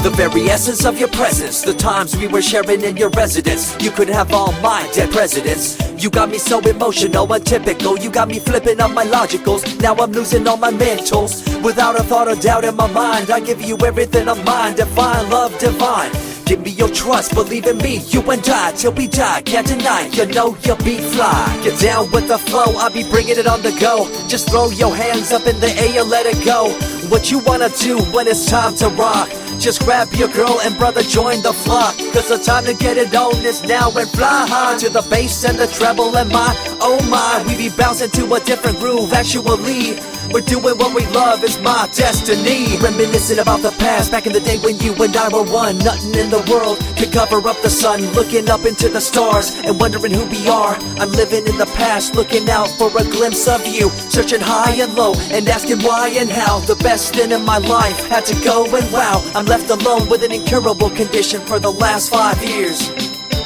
The very essence of your presence, the times we were sharing in your residence. You could have all my dead presidents. You got me so emotional, untypical. You got me flipping up my logicals. Now I'm losing all my mentals. Without a thought or doubt in my mind, I give you everything of mine. Divine love, divine. Give me your trust, believe in me, you and I, till we die, can't deny, you know you'll be fly. Get down with the flow, I'll be bringing it on the go. Just throw your hands up in the air, let it go. What you wanna do when it's time to rock? Just grab your girl and brother, join the flock. Cause the time to get it on is now, and fly high to the bass and the treble and my, oh my. We be bouncing to a different groove, actually. We're doing what we love, it's my destiny. Reminiscing about the past, back in the day when you and I were one. Nothing in the world could cover up the sun. Looking up into the stars and wondering who we are. I'm living in the past, looking out for a glimpse of you. Searching high and low and asking why and how. The best thing in my life had to go, and wow, I'm left alone with an incurable condition for the last 5 years.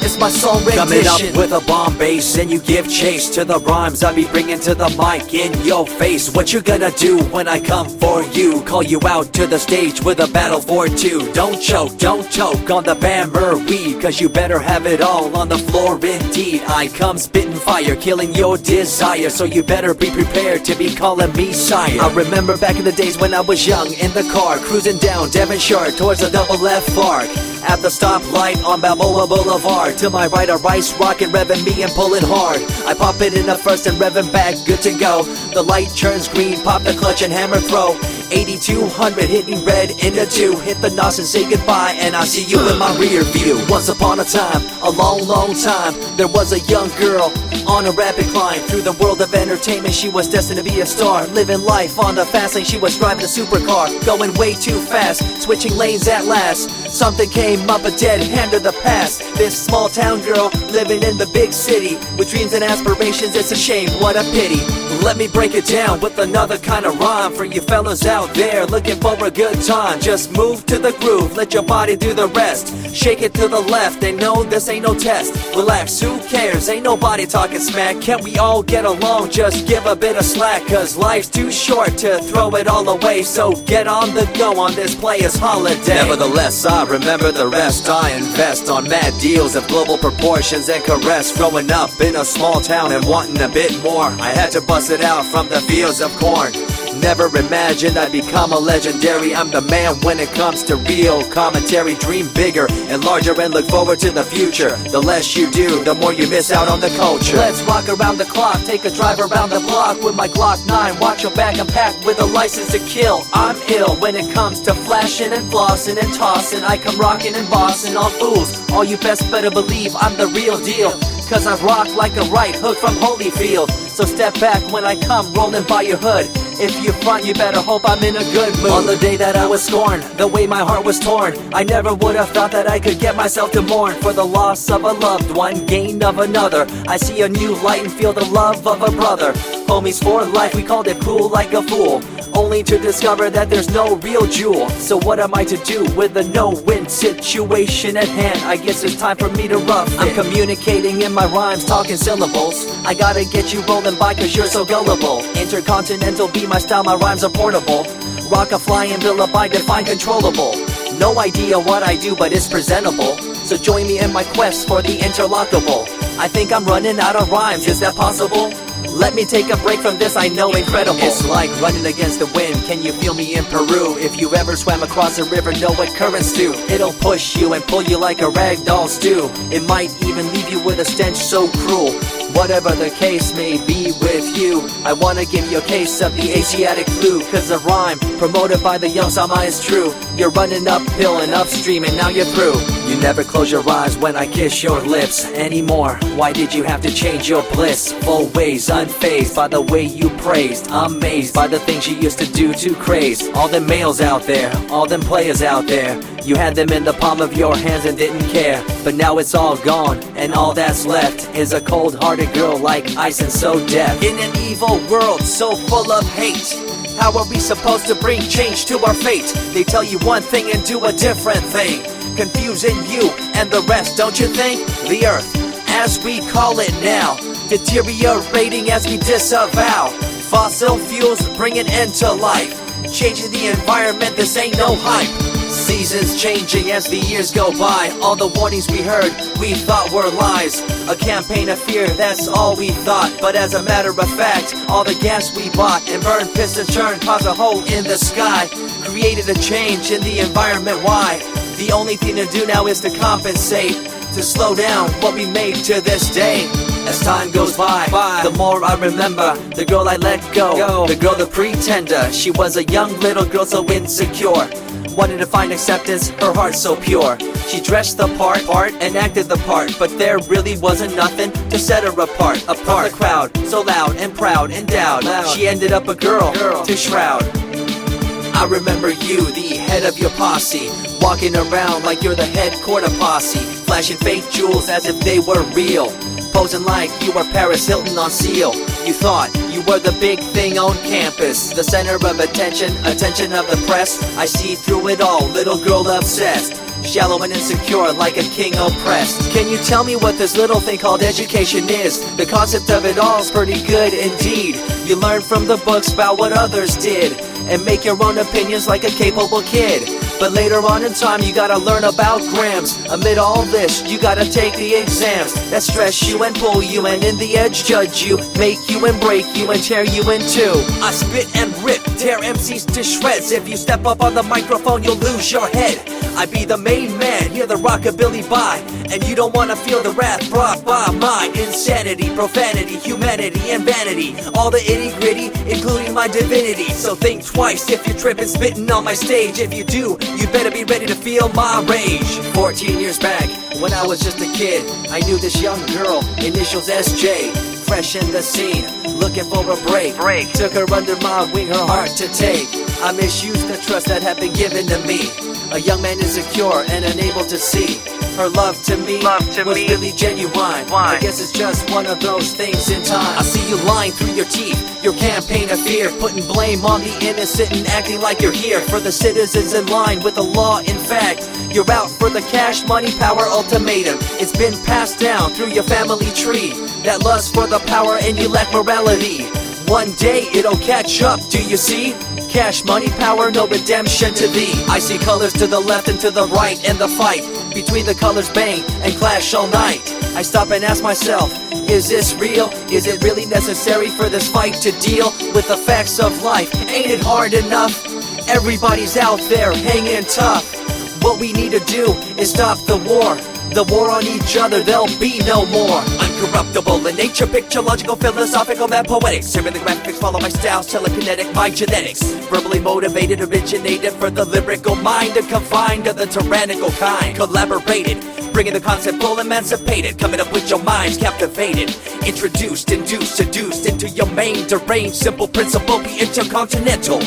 It's my song rendition. Coming up with a bomb bass and you give chase to the rhymes I be bringing to the mic in your face. What you gonna do when I come for you? Call you out to the stage with a battle for two. Don't choke on the bammer weed, cause you better have it all on the floor indeed. I come spitting fire, killing your desire, so you better be prepared to be calling me sire. I remember back in the days when I was young, in the car, cruising down Devonshire towards the double F arc. At the stoplight on Balboa Boulevard, to my right a rice rocket revving me and pulling hard. I pop it in the first and revving back, good to go. The light turns green, pop the clutch and hammer throw. 8200 hitting red in the 2. Hit the NOS and say goodbye, and I see you in my rear view. Once upon a time, a long time, there was a young girl on a rapid climb through the world of entertainment. She was destined to be a star, living life on the fast lane. She was driving a supercar, going way too fast, switching lanes at last. Something came up, a dead hand of the past. This small town girl living in the big city with dreams and aspirations. It's a shame, what a pity. Let me break it down with another kind of rhyme for you fellas out there looking for a good time. Just move to the groove, let your body do the rest. Shake it to the left, they know this ain't no test. Relax, who cares, ain't nobody talking smack. Can't we all get along, just give a bit of slack. Cause life's too short to throw it all away, so get on the go on this player's holiday. Nevertheless, I remember the rest. I invest on mad deals of global proportions and caress. Growing up in a small town and wanting a bit more, I had to bust it out from the fields of corn. Never imagined I'd become a legendary. I'm the man when it comes to real commentary. Dream bigger and larger and look forward to the future. The less you do, the more you miss out on the culture. Let's rock around the clock, take a drive around the block with my Glock 9. Watch your back, I'm packed with a license to kill. I'm ill when it comes to flashing and flossing and tossing. I come rocking and bossing on fools. All you best better believe I'm the real deal, cause I rock like a right hook from Holyfield. So step back when I come rolling by your hood. If you front, you better hope I'm in a good mood. On the day that I was scorned, the way my heart was torn, I never would have thought that I could get myself to mourn for the loss of a loved one, gain of another. I see a new light and feel the love of a brother. Homies for life, we called it cool like a fool, only to discover that there's no real jewel. So what am I to do with a no-win situation at hand? I guess it's time for me to rough it. I'm communicating in my rhymes, talking syllables. I gotta get you rolling by cause you're so gullible. Intercontinental be my style, my rhymes are portable. Rock a flying villa by define controllable. No idea what I do, but it's presentable. So join me in my quest for the interlockable. I think I'm running out of rhymes, is that possible? Let me take a break from this, I know incredible. It's like running against the wind, can you feel me in Peru? If you ever swam across a river, know what currents do. It'll push you and pull you like a ragdoll stew. It might even leave you with a stench so cruel. Whatever the case may be with you, I wanna give you a case of the Asiatic flu. Cause the rhyme promoted by the young Sama is true. You're running uphill and upstream and now you're through. You never close your eyes when I kiss your lips anymore. Why did you have to change your bliss? Full ways, unfazed by the way you praised. Amazed by the things you used to do to craze. All them males out there, all them players out there, you had them in the palm of your hands and didn't care. But now it's all gone, and all that's left is a cold-hearted girl like ice and so deaf. In an evil world so full of hate, how are we supposed to bring change to our fate? They tell you one thing and do a different thing, confusing you and the rest, don't you think? The earth, as we call it now, deteriorating as we disavow. Fossil fuels bring an end to life, changing the environment, this ain't no hype. Seasons changing as the years go by. All the warnings we heard, we thought were lies. A campaign of fear, that's all we thought. But as a matter of fact, all the gas we bought and burned, pissed and churned caused a hole in the sky. Created a change in the environment, why? The only thing to do now is to compensate, to slow down what we made to this day. As time goes by, the more I remember the girl I let go, the girl, the pretender. She was a young little girl so insecure, wanted to find acceptance, her heart so pure. She dressed the part and acted the part, but there really wasn't nothing to set her apart from the crowd, so loud and proud, endowed. She ended up a girl to shroud. I remember you, the head of your posse, walking around like you're the head quarter posse, flashing fake jewels as if they were real, posing like you were Paris Hilton on seal. You thought you were the big thing on campus, the center of attention of the press. I see through it all, little girl obsessed, shallow and insecure like a king oppressed. Can you tell me what this little thing called education is? The concept of it all's pretty good indeed. You learn from the books about what others did and make your own opinions like a capable kid. But later on in time you gotta learn about grams. Amid all this you gotta take the exams that stress you and pull you, and in the edge judge you, make you and break you and tear you in two. I spit and rip, tear MCs to shreds. If you step up on the microphone you'll lose your head. I be the main man, hear the rockabilly by, and you don't wanna feel the wrath brought by my insanity, profanity, humanity, and vanity. All the itty gritty, including my divinity. So think twice if you're tripping, spitting on my stage. If you do, you better be ready to feel my rage. 14 years back, when I was just a kid, I knew this young girl, initials SJ, fresh in the scene, looking for a break. Took her under my wing, her heart to take. I misused the trust that had been given to me. A young man insecure and unable to see her love to me was really genuine. I guess it's just one of those things in time. I see you lying through your teeth, your campaign of fear, putting blame on the innocent and acting like you're here for the citizens in line with the law. In fact, you're out for the cash, money, power ultimatum. It's been passed down through your family tree, that lust for the power and you lack morality. One day it'll catch up, do you see? Cash, money, power, no redemption to thee. I see colors to the left and to the right, and the fight between the colors bang and clash all night. I stop and ask myself, is this real? Is it really necessary for this fight to deal with the facts of life? Ain't it hard enough? Everybody's out there hanging tough. What we need to do is stop the war on each other, there'll be no more. Uncorruptible in nature, picture, logical, philosophical, mad poetic. Serving the graphics, follow my style, telekinetic, my genetics. Verbally motivated, originated for the lyrical mind, and confined to the tyrannical kind. Collaborated, bringing the concept full emancipated, coming up with your minds captivated. Introduced, induced, seduced into your main deranged, simple principle, be intercontinental.